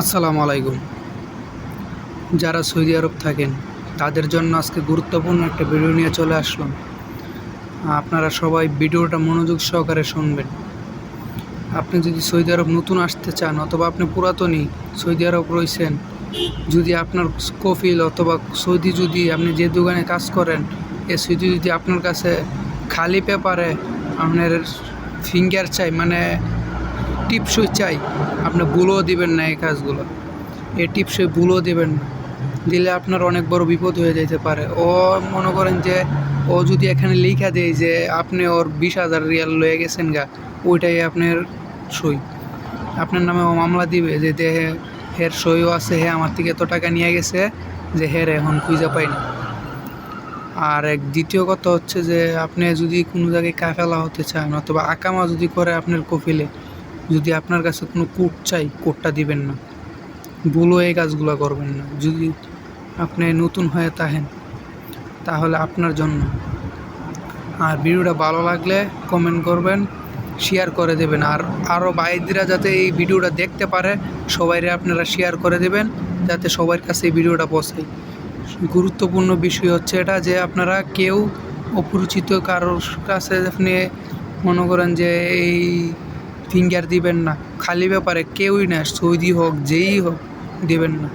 আসসালামু আলাইকুম। যারা সৌদি আরব থাকেন তাদের জন্য আজকে গুরুত্বপূর্ণ একটা ভিডিও নিয়ে চলে আসলাম। আপনারা সবাই ভিডিওটা মনোযোগ সহকারে শুনবেন। আপনি যদি সৌদি আরব নতুন আসতে চান অথবা আপনি পুরাতনই সৌদি আরব রয়েছেন, যদি আপনার কফিল অথবা সৌদি যদি আপনি যে দোকানে কাজ করেন এ সৌদি যদি আপনার কাছে খালি পেপারে আপনার ফিঙ্গার চাই, মানে টিপসই চাই, আপনি ভুলও দিবেন না। এই কাজগুলো এই টিপসই ভুলও দিবেন না, দিলে আপনার অনেক বড় বিপদ হয়ে যেতে পারে। ও মনে করেন যে ও যদি এখানে লিখা দেয় যে আপনি ওর 20,000 রিয়াল লয়ে গেছেন গা, ওইটাই আপনার সই, আপনার নামে ও মামলা দিবে যে হের সইও আছে, হে আমার থেকে এত টাকা নিয়ে গেছে, যে হের এখন খুঁজে পাই না। আর দ্বিতীয় কথা হচ্ছে যে আপনি যদি কোনো জায়গায় কাফেলা হতে চান অথবা আকামা যদি করে আপনার কফিলে, যদি আপনার কাছে কোনো কোড চাই, কোডটা দিবেন না, ভুলও এই কাজগুলো করবেন না। যদি আপনি নতুন হয়ে থাকেন তাহলে আপনার জন্য। আর ভিডিওটা ভালো লাগলে কমেন্ট করবেন, শেয়ার করে দেবেন, আর আরও বাইরেরা যাতে এই ভিডিওটা দেখতে পারে সবাইরে আপনারা শেয়ার করে দেবেন, যাতে সবার কাছে এই ভিডিওটা পৌঁছায়। গুরুত্বপূর্ণ বিষয় হচ্ছে এটা যে আপনারা কেউ অপরিচিত কারোর কাছে আপনি মনে করেন যে এই ফিঙ্গার দিবেন না, খালি ব্যাপারে কেউই না, সৌদি হোক যেই হোক দিবেন না।